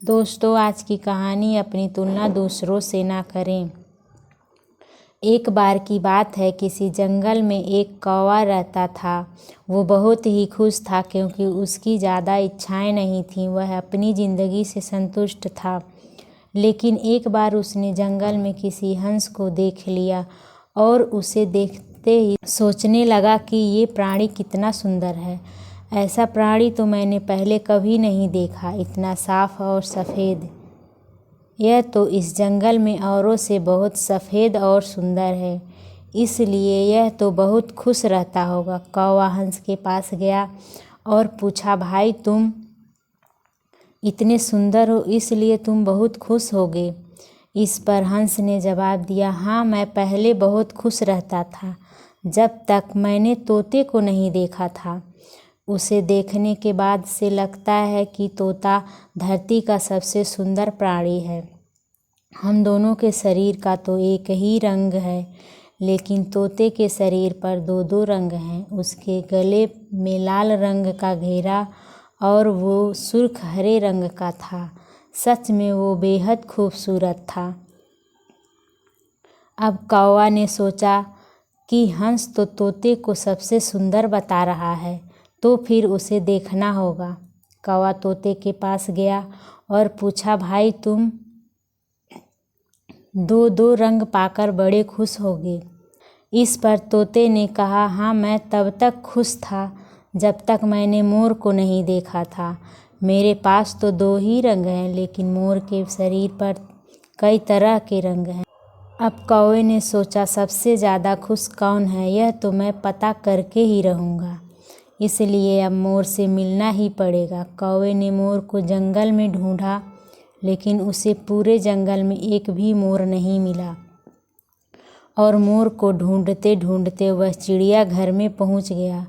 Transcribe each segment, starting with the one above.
दोस्तों, आज की कहानी अपनी तुलना दूसरों से ना करें। एक बार की बात है, किसी जंगल में एक कौवा रहता था। वो बहुत ही खुश था क्योंकि उसकी ज़्यादा इच्छाएं नहीं थीं। वह अपनी ज़िंदगी से संतुष्ट था। लेकिन एक बार उसने जंगल में किसी हंस को देख लिया और उसे देखते ही सोचने लगा कि ये प्राणी कितना सुंदर है। ऐसा प्राणी तो मैंने पहले कभी नहीं देखा, इतना साफ और सफ़ेद। यह तो इस जंगल में औरों से बहुत सफ़ेद और सुंदर है, इसलिए यह तो बहुत खुश रहता होगा। कौवा हंस के पास गया और पूछा, भाई तुम इतने सुंदर हो, इसलिए तुम बहुत खुश होगे। इस पर हंस ने जवाब दिया, हाँ, मैं पहले बहुत खुश रहता था जब तक मैंने तोते को नहीं देखा था। उसे देखने के बाद से लगता है कि तोता धरती का सबसे सुंदर प्राणी है। हम दोनों के शरीर का तो एक ही रंग है, लेकिन तोते के शरीर पर दो दो रंग हैं। उसके गले में लाल रंग का घेरा और वो सुर्ख हरे रंग का था। सच में वो बेहद खूबसूरत था। अब कौवा ने सोचा कि हंस तो तोते को सबसे सुंदर बता रहा है, तो फिर उसे देखना होगा। कौवा तोते के पास गया और पूछा, भाई तुम दो दो रंग पाकर बड़े खुश होगे। इस पर तोते ने कहा, हाँ, मैं तब तक खुश था जब तक मैंने मोर को नहीं देखा था। मेरे पास तो दो ही रंग हैं, लेकिन मोर के शरीर पर कई तरह के रंग हैं। अब कौवे ने सोचा, सबसे ज़्यादा खुश कौन है, यह तो मैं पता करके ही रहूँगा। इसलिए अब मोर से मिलना ही पड़ेगा। कौवे ने मोर को जंगल में ढूंढा, लेकिन उसे पूरे जंगल में एक भी मोर नहीं मिला। और मोर को ढूंढते ढूंढते वह चिड़ियाघर में पहुंच गया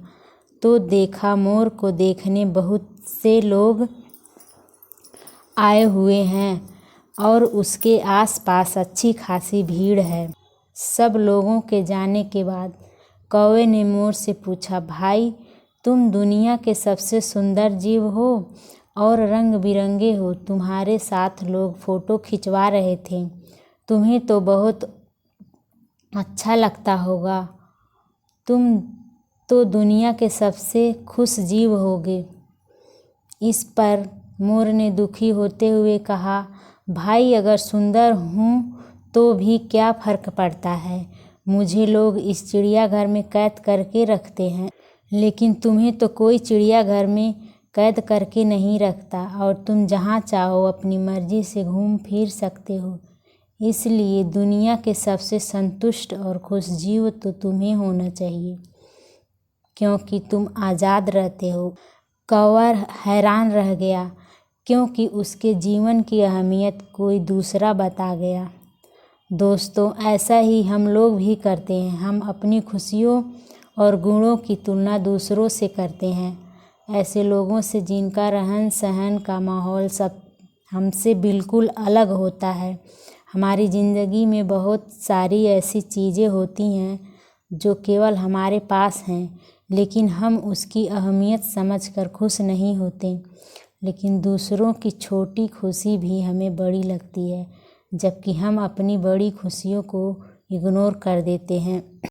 तो देखा मोर को देखने बहुत से लोग आए हुए हैं और उसके आसपास अच्छी खासी भीड़ है। सब लोगों के जाने के बाद कौवे ने मोर से पूछा, भाई तुम दुनिया के सबसे सुंदर जीव हो और रंग बिरंगे हो। तुम्हारे साथ लोग फ़ोटो खिंचवा रहे थे। तुम्हें तो बहुत अच्छा लगता होगा। तुम तो दुनिया के सबसे खुश जीव होगे। इस पर मोर ने दुखी होते हुए कहा, भाई अगर सुंदर हूँ तो भी क्या फ़र्क पड़ता है। मुझे लोग इस चिड़ियाघर में कैद करके रखते हैं, लेकिन तुम्हें तो कोई चिड़ियाघर में कैद करके नहीं रखता और तुम जहाँ चाहो अपनी मर्जी से घूम फिर सकते हो। इसलिए दुनिया के सबसे संतुष्ट और खुश जीव तो तुम्हें होना चाहिए, क्योंकि तुम आज़ाद रहते हो। कौवा हैरान रह गया क्योंकि उसके जीवन की अहमियत कोई दूसरा बता गया। दोस्तों, ऐसा ही हम लोग भी करते हैं। हम अपनी खुशियों और गुणों की तुलना दूसरों से करते हैं, ऐसे लोगों से जिनका रहन सहन का माहौल सब हमसे बिल्कुल अलग होता है। हमारी ज़िंदगी में बहुत सारी ऐसी चीज़ें होती हैं जो केवल हमारे पास हैं, लेकिन हम उसकी अहमियत समझकर खुश नहीं होते। लेकिन दूसरों की छोटी खुशी भी हमें बड़ी लगती है, जबकि हम अपनी बड़ी खुशियों को इग्नोर कर देते हैं।